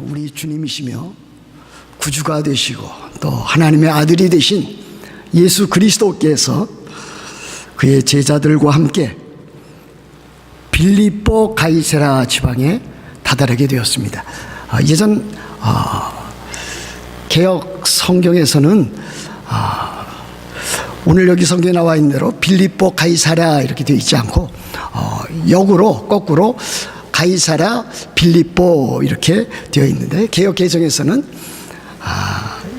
우리 주님이시며 구주가 되시고 또 하나님의 아들이 되신 예수 그리스도께서 그의 제자들과 함께 빌립보 가이사랴 지방에 다다르게 되었습니다. 예전 개역 성경에서는 오늘 여기 성경에 나와 있는 대로 빌립보 가이사랴 이렇게 되어 있지 않고 역으로 거꾸로 가이사랴 빌립보 이렇게 되어 있는데 개역 개정에서는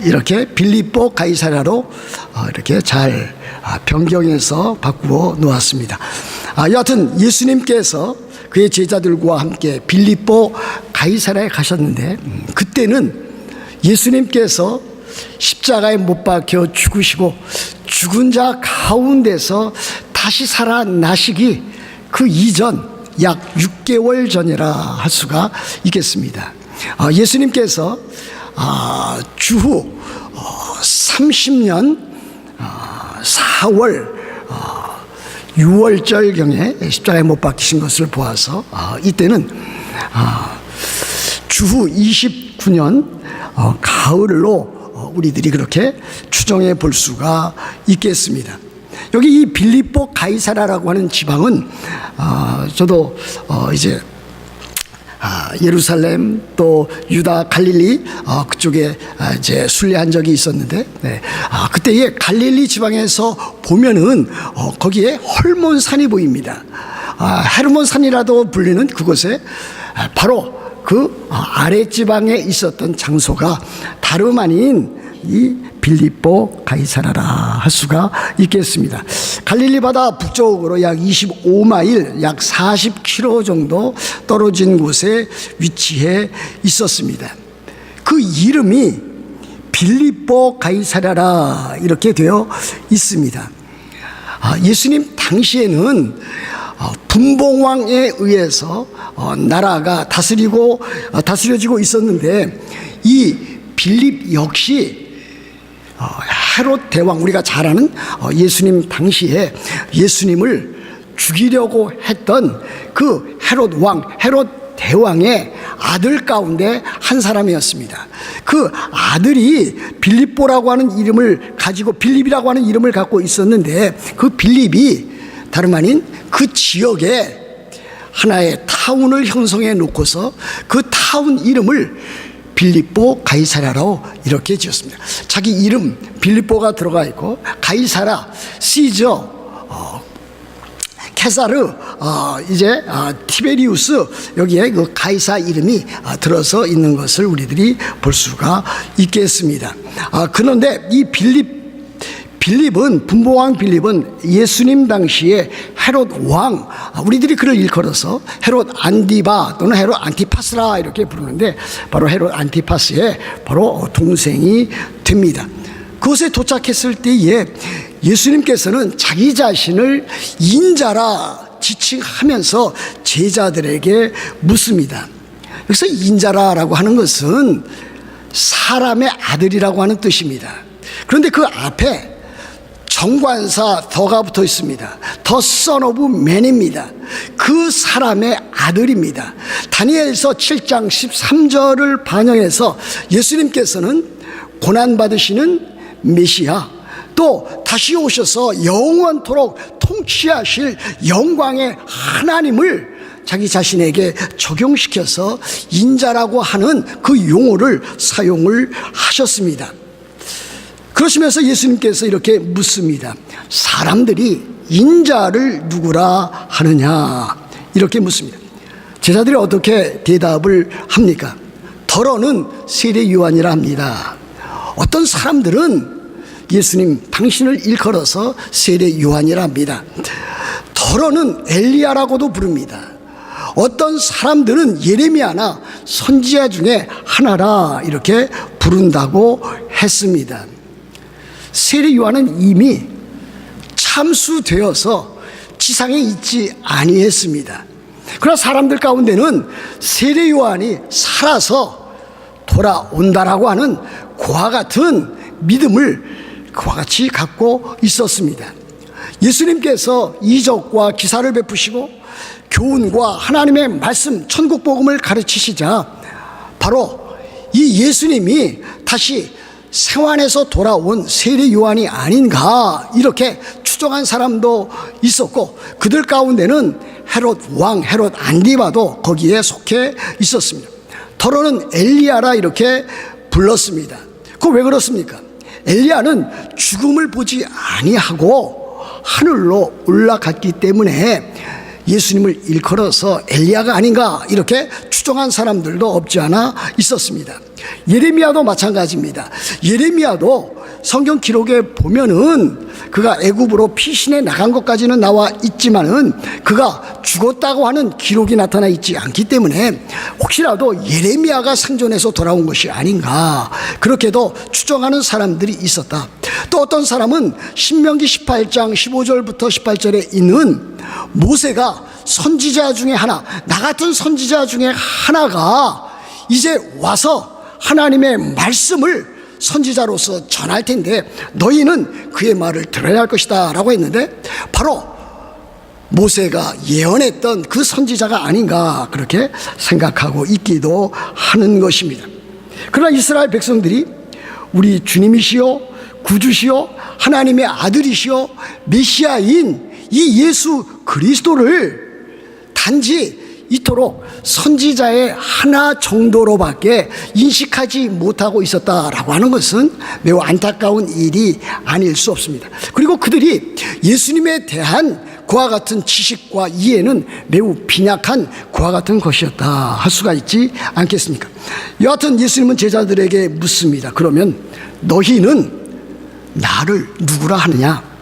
이렇게 빌립보 가이사랴로 이렇게 잘 변경해서 바꾸어 놓았습니다. 여하튼 예수님께서 그의 제자들과 함께 빌립보 가이사랴에 가셨는데 그때는 예수님께서 십자가에 못 박혀 죽으시고 죽은 자 가운데서 다시 살아나시기 그 이전 약 6개월 전이라 할 수가 있겠습니다. 예수님께서 주후 30년 4월 6월절경에 십자가에 못 박히신 것을 보아서 이때는 주후 29년 가을로 우리들이 그렇게 추정해 볼 수가 있겠습니다. 여기 이 빌립보 가이사랴라고 하는 지방은 저도 이제 예루살렘 또 유다 갈릴리 그쪽에 이제 순례한 적이 있었는데 그때에 갈릴리 지방에서 보면은 거기에 헐몬산이 보입니다. 헤르몬산이라도 불리는 그곳에 바로 그 아랫지방에 있었던 장소가 다름 아닌 이 빌립보 가이사랴라 할 수가 있겠습니다. 갈릴리 바다 북쪽으로 약 25마일 약 40km 정도 떨어진 곳에 위치해 있었습니다. 그 이름이 빌립보 가이사랴라 이렇게 되어 있습니다. 예수님 당시에는 분봉왕에 의해서 나라가 다스려지고 있었는데 이 빌립 역시 헤롯 대왕, 우리가 잘 아는 예수님 당시에 예수님을 죽이려고 했던 그 헤롯 왕, 헤롯 대왕의 아들 가운데 한 사람이었습니다. 그 아들이 빌립보라고 하는 이름을 가지고 빌립이라고 하는 이름을 갖고 있었는데 그 빌립이 다름 아닌 그 지역에 하나의 타운을 형성해 놓고서 그 타운 이름을 빌립보 가이사랴로 이렇게 지었습니다. 자기 이름 빌립보가 들어가 있고 가이사랴, 시저, 케사르, 이제 티베리우스 여기에 그 가이사 이름이 들어서 있는 것을 우리들이 볼 수가 있겠습니다. 그런데 이 빌립은 분봉왕 빌립은 예수님 당시에 헤롯 왕, 우리들이 그를 일컬어서 헤롯 안디바 또는 헤롯 안티파스라 이렇게 부르는데 바로 헤롯 안티파스의 바로 동생이 됩니다. 그곳에 도착했을 때에 예수님께서는 자기 자신을 인자라 지칭하면서 제자들에게 묻습니다. 여기서 인자라라고 하는 것은 사람의 아들이라고 하는 뜻입니다. 그런데 그 앞에 정관사 더가 붙어 있습니다. The Son of Man입니다. 그 사람의 아들입니다. 다니엘서 7장 13절을 반영해서 예수님께서는 고난받으시는 메시아 또 다시 오셔서 영원토록 통치하실 영광의 하나님을 자기 자신에게 적용시켜서 인자라고 하는 그 용어를 사용을 하셨습니다. 그러시면서 예수님께서 이렇게 묻습니다. 사람들이 인자를 누구라 하느냐 이렇게 묻습니다. 제자들이 어떻게 대답을 합니까? 더러는 세례 요한이라 합니다. 어떤 사람들은 예수님 당신을 일컬어서 세례 요한이라 합니다. 더러는 엘리야라고도 부릅니다. 어떤 사람들은 예레미야나 선지자 중에 하나라 이렇게 부른다고 했습니다. 세례 요한은 이미 참수되어서 지상에 있지 아니했습니다. 그러나 사람들 가운데는 세례 요한이 살아서 돌아온다라고 하는 그와 같은 믿음을 그와 같이 갖고 있었습니다. 예수님께서 이적과 기사를 베푸시고 교훈과 하나님의 말씀 천국 복음을 가르치시자 바로 이 예수님이 다시 생환에서 돌아온 세례 요한이 아닌가 이렇게 추정한 사람도 있었고, 그들 가운데는 헤롯 왕, 헤롯 안디바도 거기에 속해 있었습니다. 더러는 엘리야라 이렇게 불렀습니다. 그거 왜 그렇습니까? 엘리야는 죽음을 보지 아니하고 하늘로 올라갔기 때문에 예수님을 일컬어서 엘리야가 아닌가 이렇게 추정한 사람들도 없지 않아 있었습니다. 예레미야도 마찬가지입니다. 예레미야도 성경 기록에 보면은 그가 애굽으로 피신해 나간 것까지는 나와 있지만은 그가 죽었다고 하는 기록이 나타나 있지 않기 때문에 혹시라도 예레미야가 생존해서 돌아온 것이 아닌가 그렇게도 추정하는 사람들이 있었다. 또 어떤 사람은 신명기 18장 15절부터 18절에 있는 모세가 선지자 중에 하나, 나 같은 선지자 중에 하나가 이제 와서 하나님의 말씀을 선지자로서 전할 텐데 너희는 그의 말을 들어야 할 것이다 라고 했는데, 바로 모세가 예언했던 그 선지자가 아닌가 그렇게 생각하고 있기도 하는 것입니다. 그러나 이스라엘 백성들이 우리 주님이시요 구주시요 하나님의 아들이시요 메시아인 이 예수 그리스도를 단지 이토록 선지자의 하나 정도로밖에 인식하지 못하고 있었다라고 하는 것은 매우 안타까운 일이 아닐 수 없습니다. 그리고 그들이 예수님에 대한 그와 같은 지식과 이해는 매우 빈약한 그와 같은 것이었다 할 수가 있지 않겠습니까? 여하튼 예수님은 제자들에게 묻습니다. 그러면 너희는 나를 누구라 하느냐?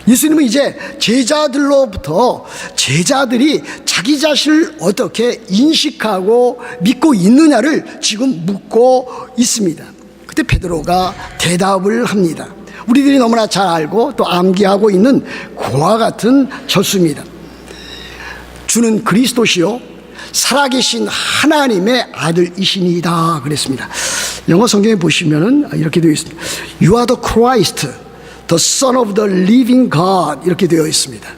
예수님은 이제 제자들로부터 제자들이 자기 자신을 어떻게 인식하고 믿고 있느냐를 지금 묻고 있습니다. 그때 베드로가 대답을 합니다. 우리들이 너무나 잘 알고 또 암기하고 있는 그와 같은 절수입니다. 주는 그리스도시요 살아계신 하나님의 아들이시니이다 그랬습니다. 영어 성경에 보시면은 이렇게 되어 있습니다. You are the Christ, the Son of the Living God 이렇게 되어 있습니다.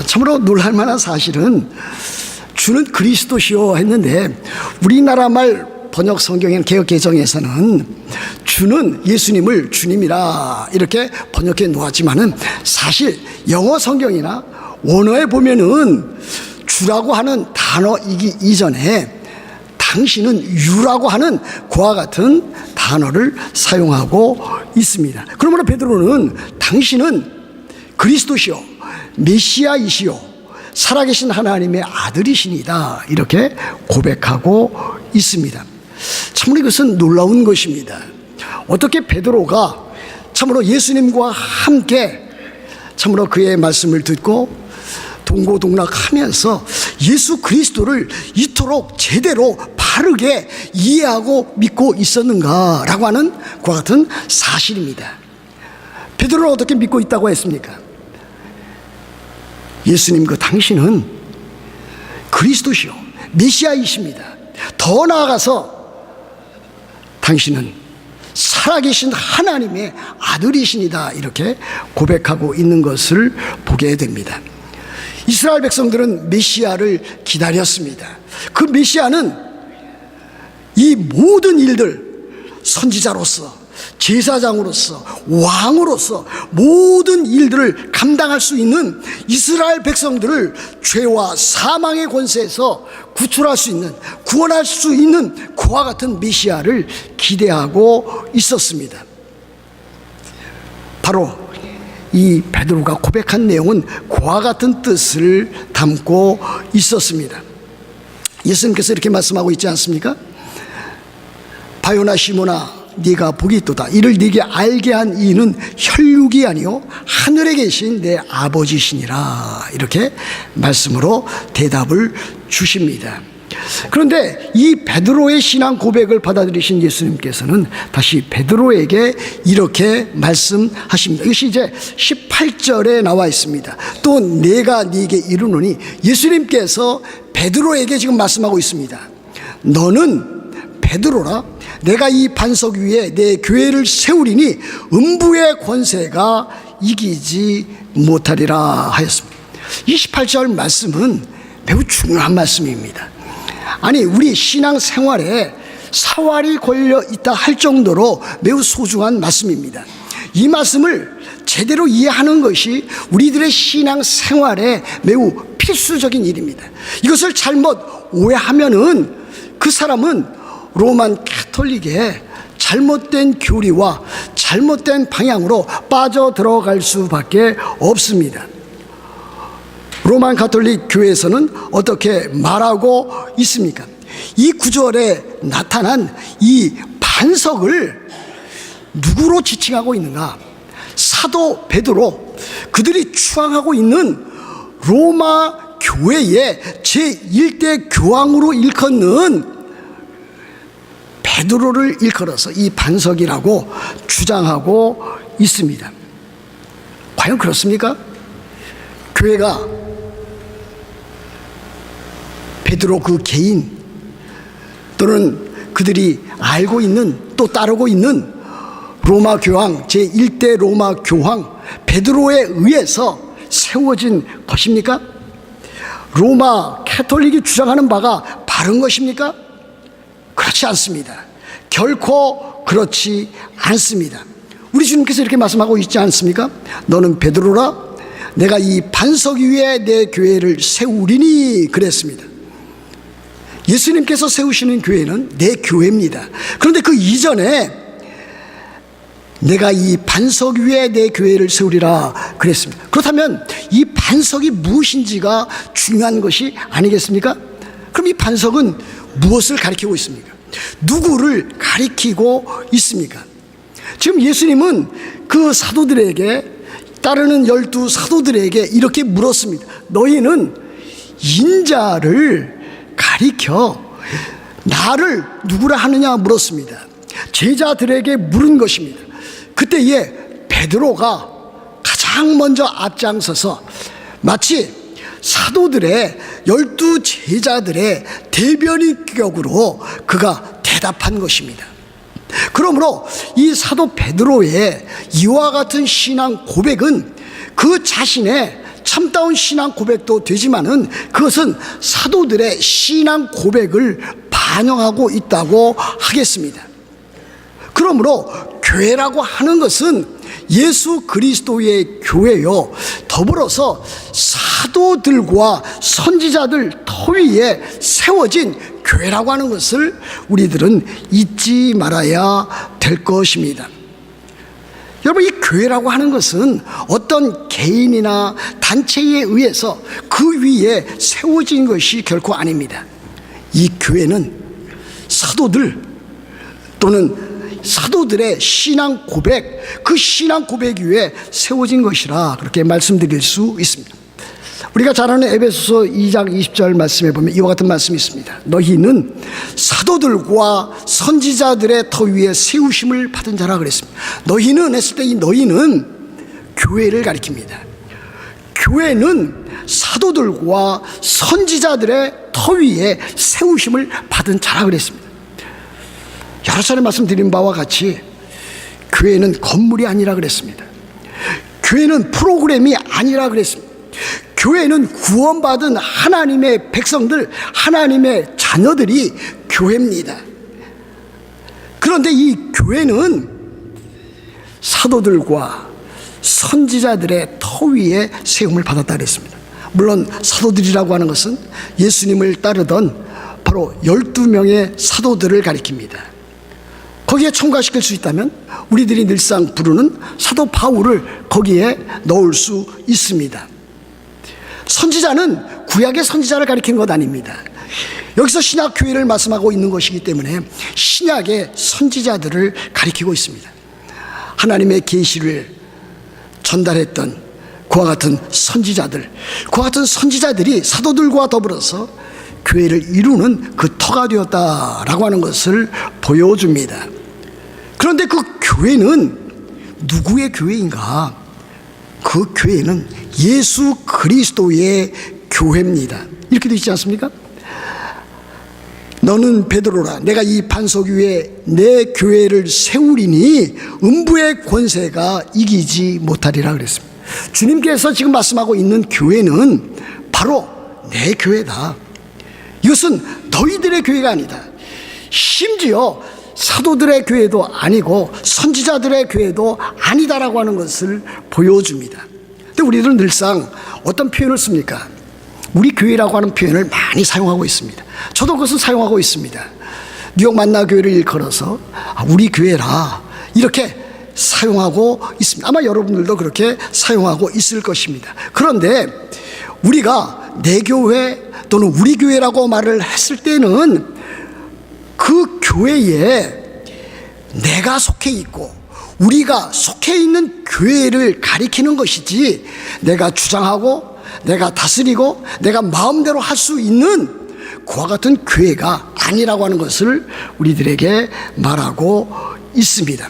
참으로 놀랄만한 사실은 주는 그리스도시요 했는데 우리나라 말 번역 성경인 개역 개정에서는 주는 예수님을 주님이라 이렇게 번역해 놓았지만은 사실 영어 성경이나 원어에 보면은 주라고 하는 단어이기 이전에 당신은 유라고 하는 그와 같은 단어를 사용하고 있습니다. 그러므로 베드로는 당신은 그리스도시요 메시아이시요 살아계신 하나님의 아들이시니다 이렇게 고백하고 있습니다. 참으로 이것은 놀라운 것입니다. 어떻게 베드로가 참으로 예수님과 함께 참으로 그의 말씀을 듣고 동고동락하면서 예수 그리스도를 이토록 제대로 바르게 이해하고 믿고 있었는가라고 하는 그와 같은 사실입니다. 베드로를 어떻게 믿고 있다고 했습니까? 예수님 그 당신은 그리스도시요 메시아이십니다. 더 나아가서 당신은 살아계신 하나님의 아들이시니다 이렇게 고백하고 있는 것을 보게 됩니다. 이스라엘 백성들은 메시아를 기다렸습니다. 그 메시아는 이 모든 일들 선지자로서 제사장으로서 왕으로서 모든 일들을 감당할 수 있는 이스라엘 백성들을 죄와 사망의 권세에서 구출할 수 있는 구원할 수 있는 그와 같은 메시아를 기대하고 있었습니다. 바로 이 베드로가 고백한 내용은 그와 같은 뜻을 담고 있었습니다. 예수님께서 이렇게 말씀하고 있지 않습니까? 바요나 시몬아 네가 복이 있도다. 이를 네게 알게 한 이는 혈육이 아니요 하늘에 계신 내 아버지시니라 이렇게 말씀으로 대답을 주십니다. 그런데 이 베드로의 신앙 고백을 받아들이신 예수님께서는 다시 베드로에게 이렇게 말씀하십니다. 이것이 이제 18절에 나와 있습니다. 또 내가 네게 이르노니 예수님께서 베드로에게 지금 말씀하고 있습니다. 너는 베드로라 내가 이 반석 위에 내 교회를 세우리니 음부의 권세가 이기지 못하리라 하였습니다. 이 18절 말씀은 매우 중요한 말씀입니다. 아니 우리 신앙 생활에 사활이 걸려 있다 할 정도로 매우 소중한 말씀입니다. 이 말씀을 제대로 이해하는 것이 우리들의 신앙 생활에 매우 필수적인 일입니다. 이것을 잘못 오해하면은 그 사람은 로만 가톨릭의 잘못된 교리와 잘못된 방향으로 빠져들어갈 수밖에 없습니다. 로만 가톨릭 교회에서는 어떻게 말하고 있습니까? 이 구절에 나타난 이 반석을 누구로 지칭하고 있는가? 사도 베드로, 그들이 추앙하고 있는 로마 교회의 제1대 교황으로 일컫는 베드로를 일컬어서 이 반석이라고 주장하고 있습니다. 과연 그렇습니까? 교회가 베드로 그 개인 또는 그들이 알고 있는 또 따르고 있는 로마 교황, 제1대 로마 교황 베드로에 의해서 세워진 것입니까? 로마 가톨릭이 주장하는 바가 바른 것입니까? 그렇지 않습니다. 결코 그렇지 않습니다. 우리 주님께서 이렇게 말씀하고 있지 않습니까? 너는 베드로라, 내가 이 반석 위에 내 교회를 세우리니 그랬습니다. 예수님께서 세우시는 교회는 내 교회입니다. 그런데 그 이전에 내가 이 반석 위에 내 교회를 세우리라 그랬습니다. 그렇다면 이 반석이 무엇인지가 중요한 것이 아니겠습니까? 그럼 이 반석은 무엇을 가리키고 있습니까? 누구를 가리키고 있습니까? 지금 예수님은 그 사도들에게, 따르는 12 사도들에게 이렇게 물었습니다. 너희는 인자를 가리켜 나를 누구라 하느냐 물었습니다. 제자들에게 물은 것입니다. 그때에 베드로가 가장 먼저 앞장서서 마치 사도들의 12 제자들의 대변인격으로 그가 대답한 것입니다. 그러므로 이 사도 베드로의 이와 같은 신앙 고백은 그 자신의 참다운 신앙 고백도 되지만은 그것은 사도들의 신앙 고백을 반영하고 있다고 하겠습니다. 그러므로 교회라고 하는 것은 예수 그리스도의 교회요, 더불어서 사도들과 선지자들 터 위에 세워진 교회라고 하는 것을 우리들은 잊지 말아야 될 것입니다. 여러분, 이 교회라고 하는 것은 어떤 개인이나 단체에 의해서 그 위에 세워진 것이 결코 아닙니다. 이 교회는 사도들 또는 사도들의 신앙 고백, 그 신앙 고백 위에 세워진 것이라 그렇게 말씀드릴 수 있습니다. 우리가 잘 아는 에베소서 2장 20절 말씀에 보면 이와 같은 말씀이 있습니다. 너희는 사도들과 선지자들의 터 위에 세우심을 받은 자라 그랬습니다. 너희는 했을 때 이 너희는 교회를 가리킵니다. 교회는 사도들과 선지자들의 터 위에 세우심을 받은 자라 그랬습니다. 여러 차례 말씀드린 바와 같이 교회는 건물이 아니라 그랬습니다. 교회는 프로그램이 아니라 그랬습니다. 교회는 구원받은 하나님의 백성들, 하나님의 자녀들이 교회입니다. 그런데 이 교회는 사도들과 선지자들의 터 위에 세움을 받았다 그랬습니다. 물론 사도들이라고 하는 것은 예수님을 따르던 바로 12명의 사도들을 가리킵니다. 거기에 첨가시킬 수 있다면 우리들이 늘상 부르는 사도 바울을 거기에 넣을 수 있습니다. 선지자는 구약의 선지자를 가리킨 것 아닙니다. 여기서 신약교회를 말씀하고 있는 것이기 때문에 신약의 선지자들을 가리키고 있습니다. 하나님의 계시를 전달했던 그와 같은 선지자들, 그와 같은 선지자들이 사도들과 더불어서 교회를 이루는 그 터가 되었다라고 하는 것을 보여줍니다. 그런데 그 교회는 누구의 교회인가? 그 교회는 예수 그리스도의 교회입니다. 이렇게 되어 있지 않습니까? 너는 베드로라, 내가 이 반석 위에 내 교회를 세우리니 음부의 권세가 이기지 못하리라 그랬습니다. 주님께서 지금 말씀하고 있는 교회는 바로 내 교회다. 이것은 너희들의 교회가 아니다. 심지어 사도들의 교회도 아니고 선지자들의 교회도 아니다라고 하는 것을 보여줍니다. 근데 우리들은 늘상 어떤 표현을 씁니까? 우리 교회라고 하는 표현을 많이 사용하고 있습니다. 저도 그것을 사용하고 있습니다. 뉴욕 만나교회를 일컬어서 우리 교회라 이렇게 사용하고 있습니다. 아마 여러분들도 그렇게 사용하고 있을 것입니다. 그런데 우리가 내 교회 또는 우리 교회라고 말을 했을 때는 그 교회에 내가 속해 있고 우리가 속해 있는 교회를 가리키는 것이지, 내가 주장하고 내가 다스리고 내가 마음대로 할 수 있는 그와 같은 교회가 아니라고 하는 것을 우리들에게 말하고 있습니다.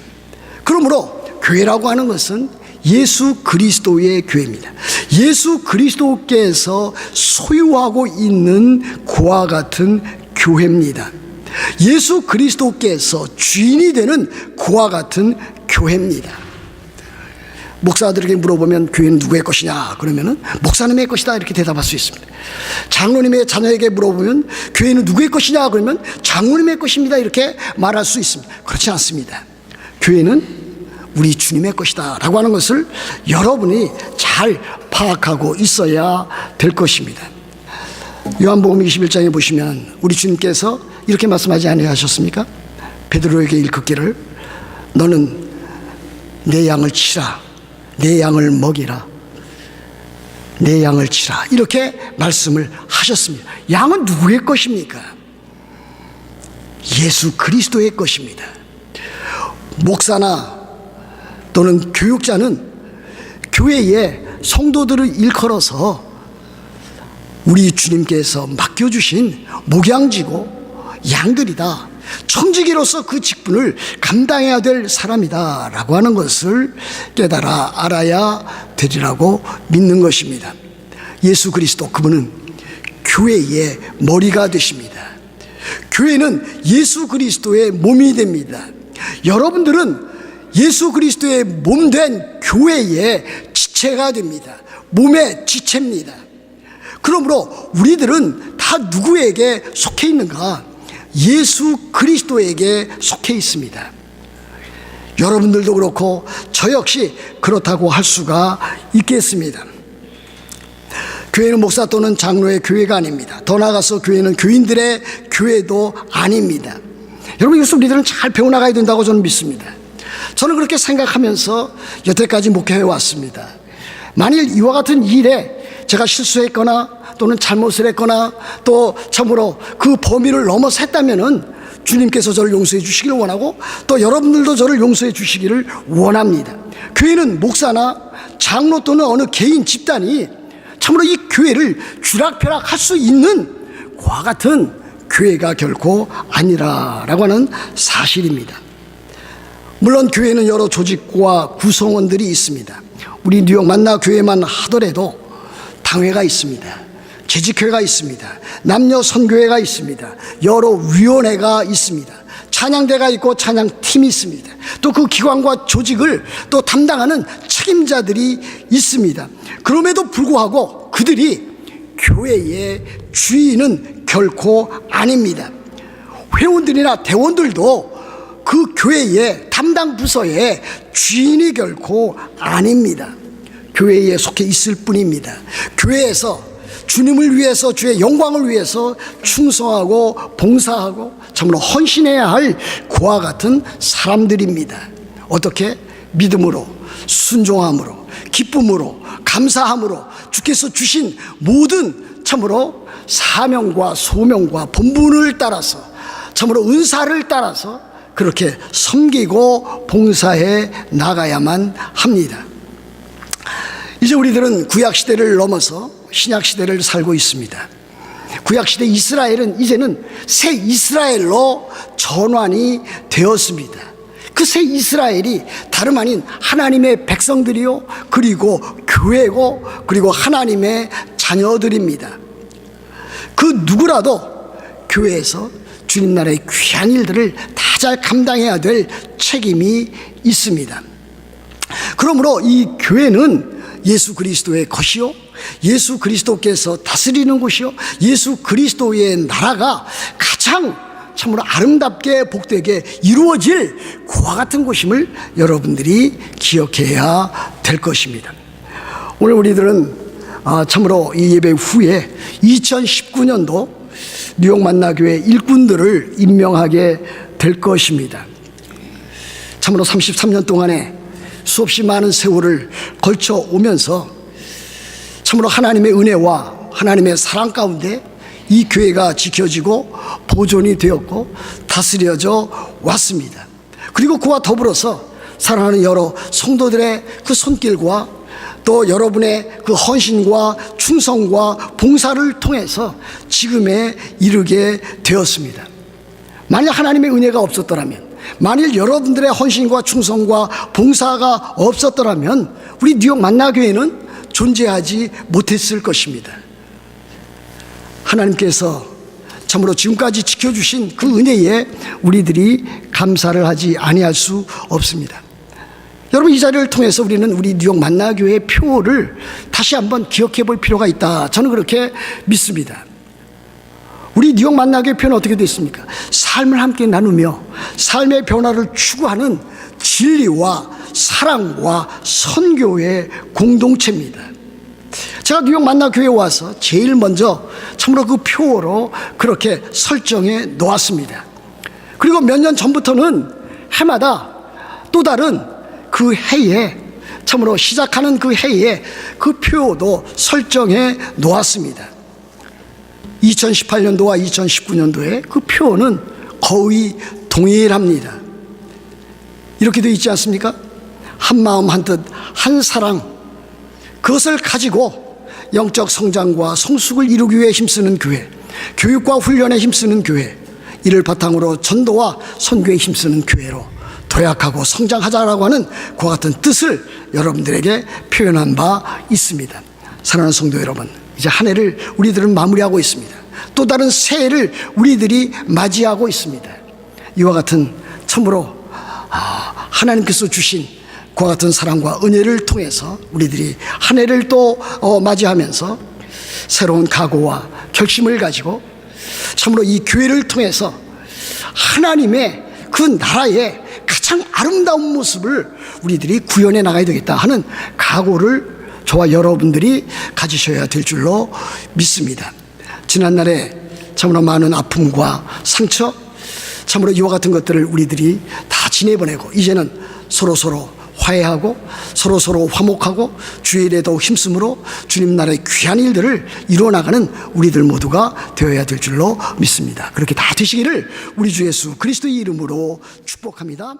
그러므로 교회라고 하는 것은 예수 그리스도의 교회입니다. 예수 그리스도께서 소유하고 있는 그와 같은 교회입니다. 예수 그리스도께서 주인이 되는 그와 같은 교회입니다. 목사들에게 물어보면 교회는 누구의 것이냐 그러면은 목사님의 것이다 이렇게 대답할 수 있습니다. 장로님의 자녀에게 물어보면 교회는 누구의 것이냐 그러면 장로님의 것입니다 이렇게 말할 수 있습니다. 그렇지 않습니다. 교회는 우리 주님의 것이다 라고 하는 것을 여러분이 잘 파악하고 있어야 될 것입니다. 요한복음 21장에 보시면 우리 주님께서 이렇게 말씀하지 아니하셨습니까? 베드로에게 일컫기를 너는 내 양을 치라, 내 양을 먹이라, 내 양을 치라 이렇게 말씀을 하셨습니다. 양은 누구의 것입니까? 예수 그리스도의 것입니다. 목사나 또는 교육자는 교회에 성도들을 일컬어서 우리 주님께서 맡겨주신 목양지고 양들이다, 청지기로서 그 직분을 감당해야 될 사람이다 라고 하는 것을 깨달아 알아야 되리라고 믿는 것입니다. 예수 그리스도, 그분은 교회의 머리가 되십니다. 교회는 예수 그리스도의 몸이 됩니다. 여러분들은 예수 그리스도의 몸된 교회의 지체가 됩니다. 몸의 지체입니다. 그러므로 우리들은 다 누구에게 속해 있는가? 예수 그리스도에게 속해 있습니다. 여러분들도 그렇고 저 역시 그렇다고 할 수가 있겠습니다. 교회는 목사 또는 장로의 교회가 아닙니다. 더 나아가서 교회는 교인들의 교회도 아닙니다. 여러분, 이것을 우리들은 잘 배워나가야 된다고 저는 믿습니다. 저는 그렇게 생각하면서 여태까지 목회해 왔습니다. 만일 이와 같은 일에 제가 실수했거나 또는 잘못을 했거나 또 참으로 그 범위를 넘어서 했다면은 주님께서 저를 용서해 주시기를 원하고 또 여러분들도 저를 용서해 주시기를 원합니다. 교회는 목사나 장로 또는 어느 개인 집단이 참으로 이 교회를 쥐락펴락 할 수 있는 그와 같은 교회가 결코 아니라라고 하는 사실입니다. 물론 교회는 여러 조직과 구성원들이 있습니다. 우리 뉴욕 만나 교회만 하더라도 당회가 있습니다. 재직회가 있습니다. 남녀 선교회가 있습니다. 여러 위원회가 있습니다. 찬양대가 있고 찬양팀이 있습니다. 또 그 기관과 조직을 또 담당하는 책임자들이 있습니다. 그럼에도 불구하고 그들이 교회의 주인은 결코 아닙니다. 회원들이나 대원들도 그 교회의 담당 부서의 주인이 결코 아닙니다. 교회에 속해 있을 뿐입니다. 교회에서 주님을 위해서, 주의 영광을 위해서 충성하고 봉사하고 참으로 헌신해야 할 그와 같은 사람들입니다. 어떻게? 믿음으로, 순종함으로, 기쁨으로, 감사함으로 주께서 주신 모든 참으로 사명과 소명과 본분을 따라서 참으로 은사를 따라서 그렇게 섬기고 봉사해 나가야만 합니다. 이제 우리들은 구약시대를 넘어서 신약시대를 살고 있습니다. 구약시대 이스라엘은 이제는 새 이스라엘로 전환이 되었습니다. 그 새 이스라엘이 다름 아닌 하나님의 백성들이요, 그리고 교회고, 그리고 하나님의 자녀들입니다. 그 누구라도 교회에서 주님 나라의 귀한 일들을 다 잘 감당해야 될 책임이 있습니다. 그러므로 이 교회는 예수 그리스도의 것이요, 예수 그리스도께서 다스리는 곳이요, 예수 그리스도의 나라가 가장 참으로 아름답게 복되게 이루어질 그와 같은 곳임을 여러분들이 기억해야 될 것입니다. 오늘 우리들은 참으로 이 예배 후에 2019년도 뉴욕 만나교회 일꾼들을 임명하게 될 것입니다. 참으로 33년 동안에 수없이 많은 세월을 걸쳐 오면서 참으로 하나님의 은혜와 하나님의 사랑 가운데 이 교회가 지켜지고 보존이 되었고 다스려져 왔습니다. 그리고 그와 더불어서 사랑하는 여러 성도들의 그 손길과 또 여러분의 그 헌신과 충성과 봉사를 통해서 지금에 이르게 되었습니다. 만약 하나님의 은혜가 없었더라면, 만일 여러분들의 헌신과 충성과 봉사가 없었더라면 우리 뉴욕 만나교회는 존재하지 못했을 것입니다. 하나님께서 참으로 지금까지 지켜주신 그 은혜에 우리들이 감사를 하지 아니할 수 없습니다. 여러분, 이 자리를 통해서 우리는 우리 뉴욕 만나교회의 표를 다시 한번 기억해 볼 필요가 있다, 저는 그렇게 믿습니다. 우리 뉴욕 만나교회 표는 어떻게 되어 있습니까? 삶을 함께 나누며 삶의 변화를 추구하는 진리와 사랑과 선교의 공동체입니다. 제가 뉴욕 만나교회에 와서 제일 먼저 참으로 그 표로 그렇게 설정해 놓았습니다. 그리고 몇 년 전부터는 해마다 또 다른 그 해에, 참으로 시작하는 그 해에 그 표도 설정해 놓았습니다. 2018년도와 2019년도에 그 표는 거의 동일합니다. 이렇게 되어 있지 않습니까? 한 마음 한 뜻 한 사랑, 그것을 가지고 영적 성장과 성숙을 이루기 위해 힘쓰는 교회, 교육과 훈련에 힘쓰는 교회, 이를 바탕으로 전도와 선교에 힘쓰는 교회로 도약하고 성장하자라고 하는 그와 같은 뜻을 여러분들에게 표현한 바 있습니다. 사랑하는 성도 여러분, 이제 한 해를 우리들은 마무리하고 있습니다. 또 다른 새해를 우리들이 맞이하고 있습니다. 이와 같은 참으로 하나님께서 주신 그와 같은 사랑과 은혜를 통해서 우리들이 한 해를 또 맞이하면서 새로운 각오와 결심을 가지고 참으로 이 교회를 통해서 하나님의 그 나라의 가장 아름다운 모습을 우리들이 구현해 나가야 되겠다 하는 각오를 저와 여러분들이 가지셔야 될 줄로 믿습니다. 지난날에 참으로 많은 아픔과 상처, 참으로 이와 같은 것들을 우리들이 다 지내보내고 이제는 서로서로 화해하고 서로서로 화목하고 주의 일에 더욱 힘쓰므로 주님 나라의 귀한 일들을 이루어나가는 우리들 모두가 되어야 될 줄로 믿습니다. 그렇게 다 되시기를 우리 주 예수 그리스도의 이름으로 축복합니다.